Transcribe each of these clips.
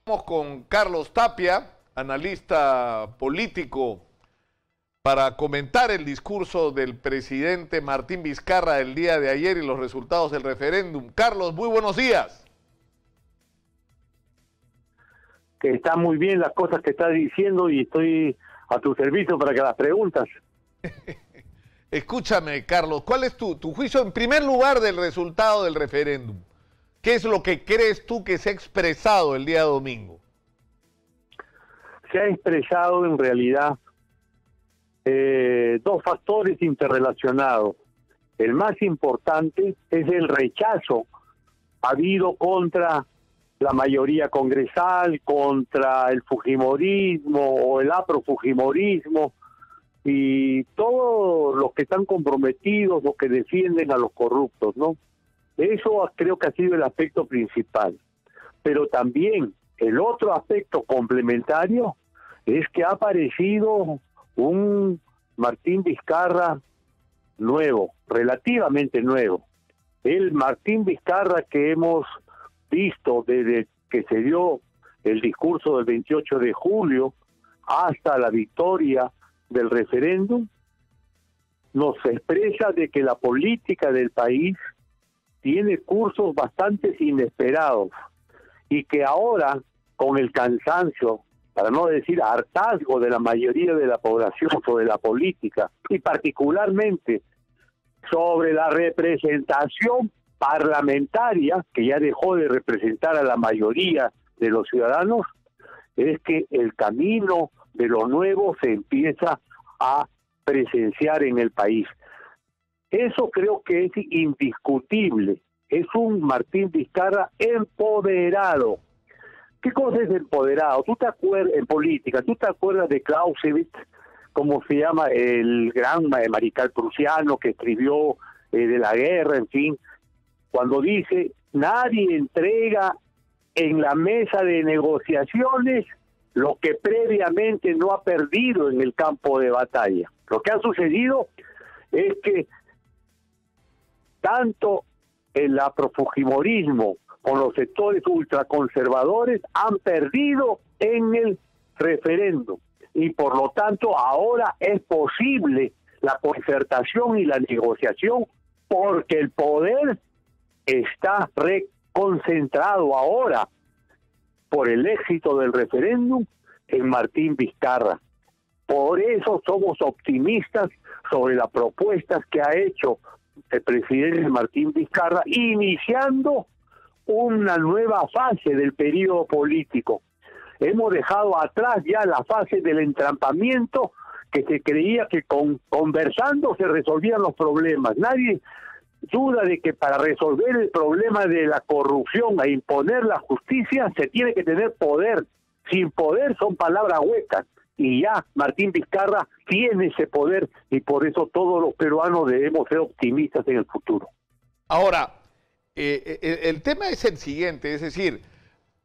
Estamos con Carlos Tapia, analista político, para comentar el discurso del presidente Martín Vizcarra el día de ayer y los resultados del referéndum. Carlos, muy buenos días. Que está muy bien las cosas que estás diciendo y estoy a tu servicio para que las preguntas. Escúchame, Carlos, ¿cuál es tu juicio en primer lugar del resultado del referéndum? ¿Qué es lo que crees tú que se ha expresado el día domingo? Se ha expresado en realidad dos factores interrelacionados. El más importante es el rechazo habido contra la mayoría congresal, contra el fujimorismo o el aprofujimorismo y todos los que están comprometidos, los que defienden a los corruptos, ¿no? Eso creo que ha sido el aspecto principal. Pero también el otro aspecto complementario es que ha aparecido un Martín Vizcarra nuevo, relativamente nuevo. El Martín Vizcarra que hemos visto desde que se dio el discurso del 28 de julio hasta la victoria del referéndum, nos expresa de que la política del país tiene cursos bastante inesperados y que ahora, con el cansancio, para no decir hartazgo de la mayoría de la población sobre la política, y particularmente sobre la representación parlamentaria, que ya dejó de representar a la mayoría de los ciudadanos, es que el camino de lo nuevo se empieza a presenciar en el país. Eso creo que es indiscutible. Es un Martín Vizcarra empoderado. ¿Qué cosa es empoderado? ¿Tú te acuerdas en política? ¿Tú te acuerdas de Clausewitz, cómo se llama el gran mariscal prusiano que escribió de la guerra, en fin, cuando dice nadie entrega en la mesa de negociaciones lo que previamente no ha perdido en el campo de batalla? Lo que ha sucedido es que tanto el aprofujimorismo con los sectores ultraconservadores han perdido en el referéndum y por lo tanto ahora es posible la concertación y la negociación porque el poder está reconcentrado ahora por el éxito del referéndum en Martín Vizcarra. Por eso somos optimistas sobre las propuestas que ha hecho el presidente Martín Vizcarra, iniciando una nueva fase del periodo político. Hemos dejado atrás ya la fase del entrampamiento, que se creía que conversando se resolvían los problemas. Nadie duda de que para resolver el problema de la corrupción e imponer la justicia se tiene que tener poder. Sin poder son palabras huecas. Y ya Martín Vizcarra tiene ese poder y por eso todos los peruanos debemos ser optimistas en el futuro. Ahora, el tema es el siguiente, es decir,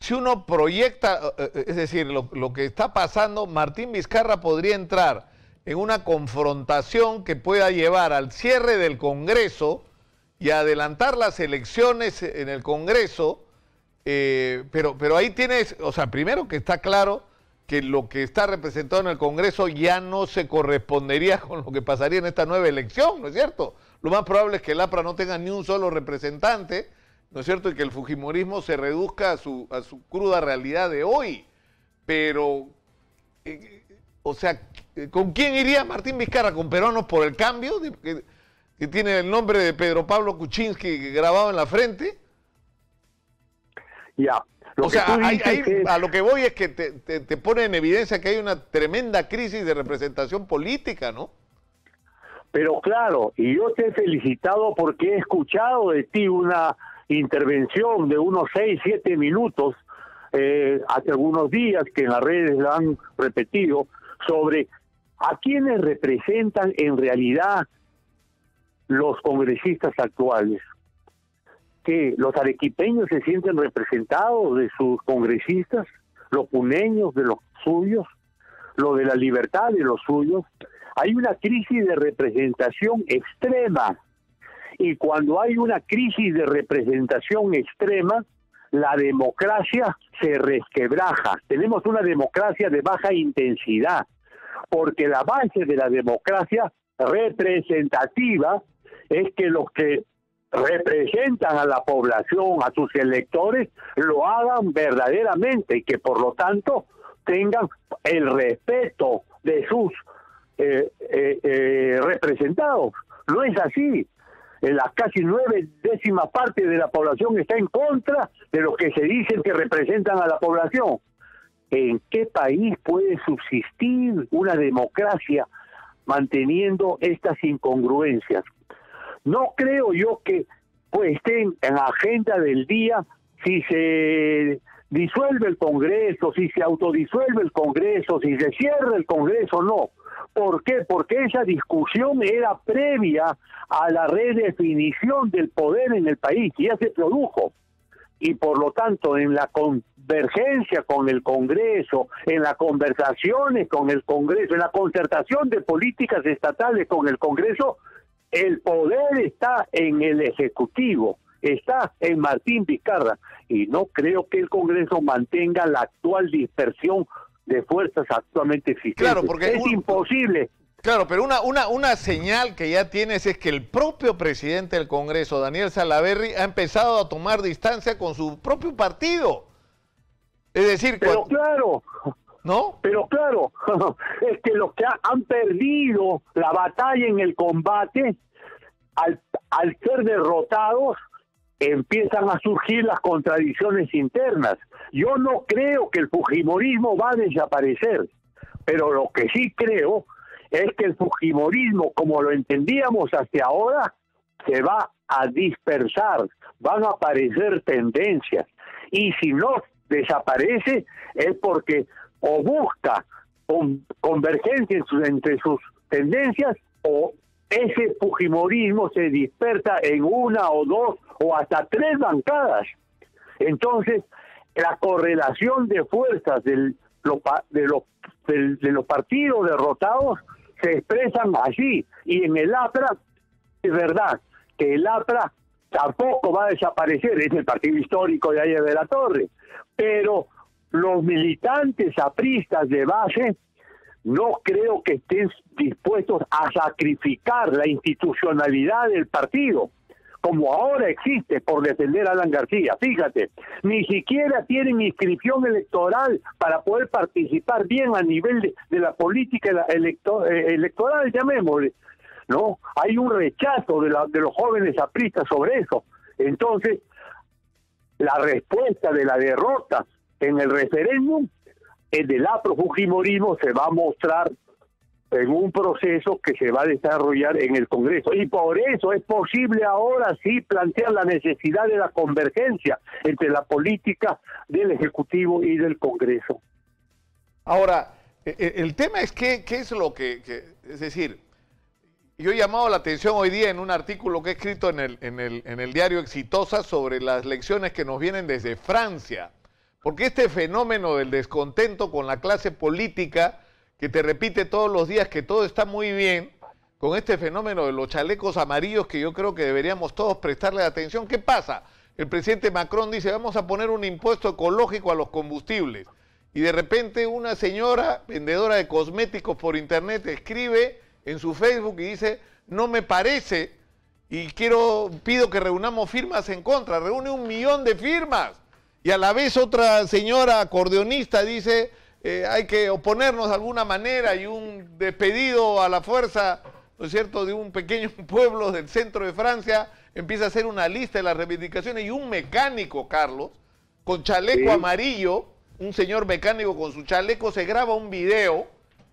si uno proyecta, es decir, lo que está pasando, Martín Vizcarra podría entrar en una confrontación que pueda llevar al cierre del Congreso y a adelantar las elecciones en el Congreso, pero ahí tienes, o sea, primero que está claro que lo que está representado en el Congreso ya no se correspondería con lo que pasaría en esta nueva elección, ¿no es cierto? Lo más probable es que el APRA no tenga ni un solo representante, ¿no es cierto? Y que el fujimorismo se reduzca a su cruda realidad de hoy. Pero, o sea, ¿con quién iría Martín Vizcarra? ¿Con Peruanos por el Cambio? Que tiene el nombre de Pedro Pablo Kuczynski grabado en la frente. Ya. O sea, a lo que voy es que te pone en evidencia que hay una tremenda crisis de representación política, ¿no? Pero claro, y yo te he felicitado porque he escuchado de ti una intervención de unos 6, 7 minutos hace algunos días que en las redes la han repetido sobre a quienes representan en realidad los congresistas actuales. Que los arequipeños se sienten representados de sus congresistas, los puneños de los suyos, lo de la libertad de los suyos. Hay una crisis de representación extrema y cuando hay una crisis de representación extrema la democracia se resquebraja. Tenemos una democracia de baja intensidad, porque la base de la democracia representativa es que los que representan a la población, a sus electores, lo hagan verdaderamente y que por lo tanto tengan el respeto de sus representados. No es así. La casi 9/10 parte de la población está en contra de los que se dicen que representan a la población. ¿En qué país puede subsistir una democracia manteniendo estas incongruencias? No creo yo que pues, estén en la agenda del día si se disuelve el Congreso, si se autodisuelve el Congreso, si se cierra el Congreso, no. ¿Por qué? Porque esa discusión era previa a la redefinición del poder en el país, y ya se produjo. Y por lo tanto, en la convergencia con el Congreso, en las conversaciones con el Congreso, en la concertación de políticas estatales con el Congreso, el poder está en el Ejecutivo, está en Martín Vizcarra, y no creo que el Congreso mantenga la actual dispersión de fuerzas actualmente existentes. Claro, porque es imposible. Claro, pero una señal que ya tienes es que el propio presidente del Congreso, Daniel Salaverry, ha empezado a tomar distancia con su propio partido. Es decir, pero claro, ¿no? Pero claro, es que los que han perdido la batalla en el combate, al ser derrotados, empiezan a surgir las contradicciones internas. Yo no creo que el fujimorismo va a desaparecer, pero lo que sí creo es que el fujimorismo, como lo entendíamos hasta ahora, se va a dispersar, van a aparecer tendencias, y si no desaparece es porque o busca convergencia entre sus tendencias, o ese fujimorismo se dispersa en una o dos o hasta tres bancadas. Entonces, la correlación de fuerzas de los partidos derrotados se expresan así. Y en el APRA, es verdad que el APRA tampoco va a desaparecer, es el partido histórico de Ayer de la Torre, pero los militantes apristas de base no creo que estén dispuestos a sacrificar la institucionalidad del partido, como ahora existe, por defender a Alan García. Fíjate, ni siquiera tienen inscripción electoral para poder participar bien a nivel de la política electoral, llamémosle, ¿no? Hay un rechazo de los jóvenes apristas sobre eso. Entonces, la respuesta de la derrota en el referéndum, el del afrofujimorismo, se va a mostrar en un proceso que se va a desarrollar en el Congreso. Y por eso es posible ahora sí plantear la necesidad de la convergencia entre la política del Ejecutivo y del Congreso. Ahora, el tema es qué es lo es decir, yo he llamado la atención hoy día en un artículo que he escrito en el diario Exitosa sobre las lecciones que nos vienen desde Francia. Porque este fenómeno del descontento con la clase política, que te repite todos los días que todo está muy bien, con este fenómeno de los chalecos amarillos que yo creo que deberíamos todos prestarle atención. ¿Qué pasa? El presidente Macron dice, vamos a poner un impuesto ecológico a los combustibles. Y de repente una señora vendedora de cosméticos por internet escribe en su Facebook y dice, no me parece, y pido que reunamos firmas en contra. Reúne 1 millón de firmas. Y a la vez otra señora acordeonista dice, hay que oponernos de alguna manera, y un despedido a la fuerza, ¿no es cierto?, de un pequeño pueblo del centro de Francia, empieza a hacer una lista de las reivindicaciones, y un mecánico, Carlos, con chaleco amarillo, un señor mecánico con su chaleco, se graba un video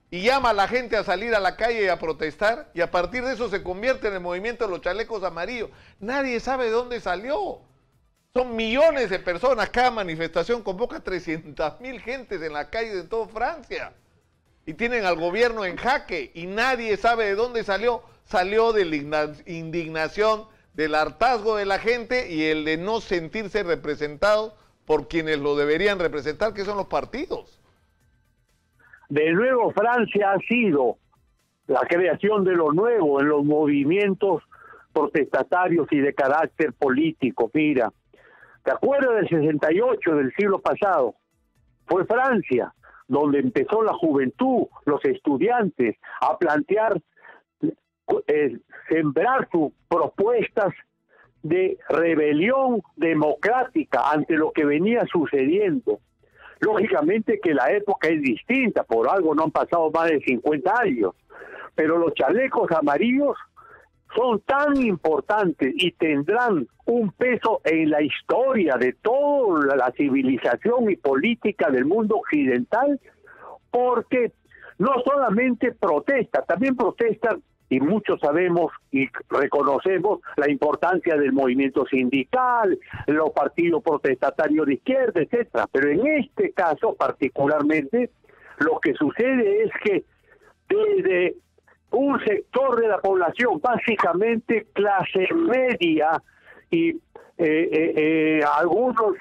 y llama a la gente a salir a la calle y a protestar, y a partir de eso se convierte en el movimiento de los chalecos amarillos. Nadie sabe de dónde salió. Son millones de personas, cada manifestación convoca 300.000 gentes en la calle de toda Francia. Y tienen al gobierno en jaque y nadie sabe de dónde salió. Salió de la indignación, del hartazgo de la gente y el de no sentirse representado por quienes lo deberían representar, que son los partidos. De nuevo, Francia ha sido la creación de lo nuevo en los movimientos protestatarios y de carácter político. Mira, ¿Te acuerdas del 68 del siglo pasado? Fue Francia, donde empezó la juventud, los estudiantes, a plantear, sembrar sus propuestas de rebelión democrática ante lo que venía sucediendo. Lógicamente que la época es distinta, por algo no han pasado más de 50 años, pero los chalecos amarillos son tan importantes y tendrán un peso en la historia de toda la civilización y política del mundo occidental, porque no solamente protestan, también protestan, y muchos sabemos y reconocemos la importancia del movimiento sindical, los partidos protestatarios de izquierda, etcétera. Pero en este caso particularmente, lo que sucede es que desde un sector de la población, básicamente clase media y algunos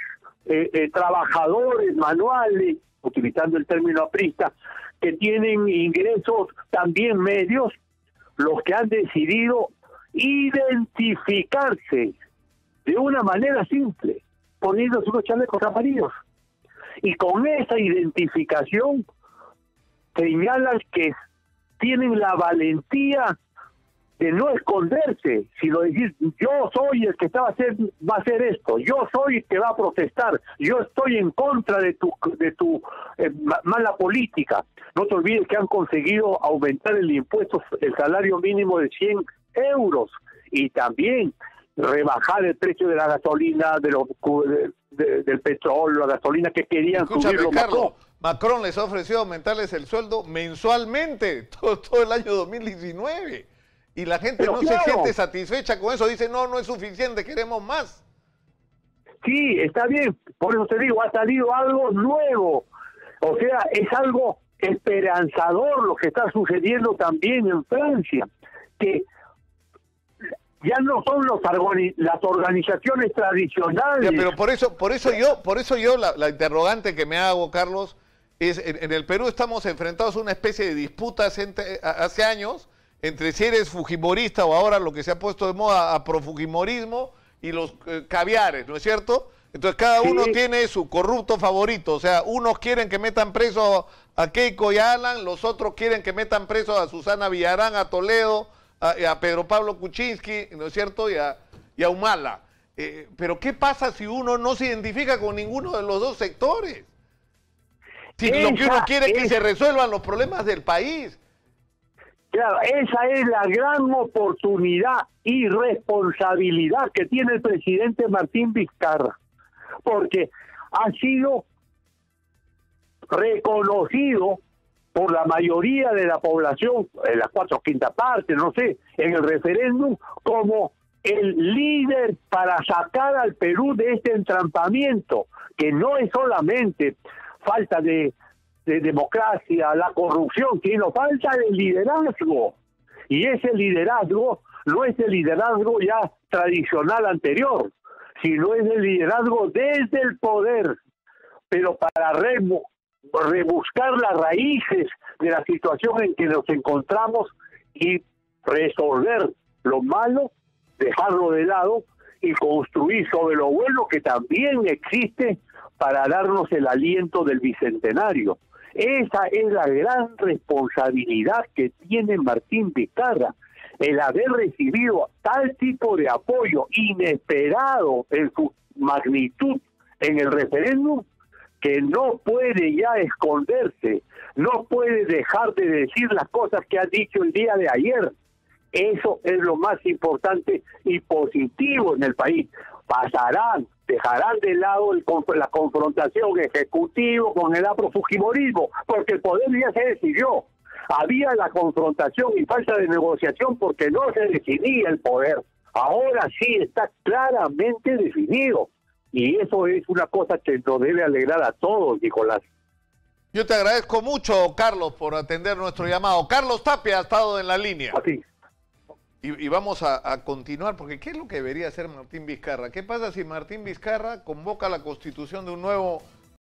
trabajadores manuales, utilizando el término aprista, que tienen ingresos también medios, los que han decidido identificarse de una manera simple, poniéndose unos chalecos amarillos. Y con esa identificación señalan que tienen la valentía de no esconderse, sino decir, yo soy el que va a hacer esto, yo soy el que va a protestar, yo estoy en contra de tu mala política. No te olvides que han conseguido aumentar el impuesto, el salario mínimo de 100 euros, y también rebajar el precio de la gasolina, del petróleo, la gasolina que querían subirlo. Carlos, Macron les ha ofrecido aumentarles el sueldo mensualmente todo el año 2019. Y la gente no se siente satisfecha con eso. Dice, no es suficiente, queremos más. Sí, está bien. Por eso te digo, ha salido algo nuevo. O sea, es algo esperanzador lo que está sucediendo también en Francia. Que ya no son las organizaciones tradicionales. Ya, pero por eso yo la interrogante que me hago, Carlos, es en el Perú estamos enfrentados a una especie de disputas hace años entre si eres fujimorista o ahora lo que se ha puesto de moda a profujimorismo y los caviares, ¿no es cierto? Entonces cada uno tiene su corrupto favorito, o sea, unos quieren que metan preso a Keiko y a Alan, los otros quieren que metan preso a Susana Villarán, a Toledo, a Pedro Pablo Kuczynski, ¿no es cierto? Y a Humala. Pero ¿qué pasa si uno no se identifica con ninguno de los dos sectores? Si lo que uno quiere es que se resuelvan los problemas del país. Claro, esa es la gran oportunidad y responsabilidad que tiene el presidente Martín Vizcarra, porque ha sido reconocido por la mayoría de la población, en las 4/5 partes, no sé, en el referéndum, como el líder para sacar al Perú de este entrampamiento, que no es solamente falta de democracia, la corrupción, sino falta de liderazgo. Y ese liderazgo no es el liderazgo ya tradicional anterior, sino es el liderazgo desde el poder, pero para rebuscar las raíces de la situación en que nos encontramos y resolver lo malo, dejarlo de lado y construir sobre lo bueno que también existe para darnos el aliento del bicentenario. Esa es la gran responsabilidad que tiene Martín Vizcarra, el haber recibido tal tipo de apoyo inesperado en su magnitud en el referéndum, que no puede ya esconderse, no puede dejar de decir las cosas que ha dicho el día de ayer. Eso es lo más importante y positivo en el país. Dejarán de lado la confrontación ejecutivo con el aprofujimorismo, porque el poder ya se decidió. Había la confrontación y falta de negociación porque no se decidía el poder. Ahora sí está claramente definido. Y eso es una cosa que nos debe alegrar a todos, Nicolás. Yo te agradezco mucho, Carlos, por atender nuestro llamado. Carlos Tapia ha estado en la línea. Así. Y vamos a continuar, porque ¿qué es lo que debería hacer Martín Vizcarra? ¿Qué pasa si Martín Vizcarra convoca la constitución de un nuevo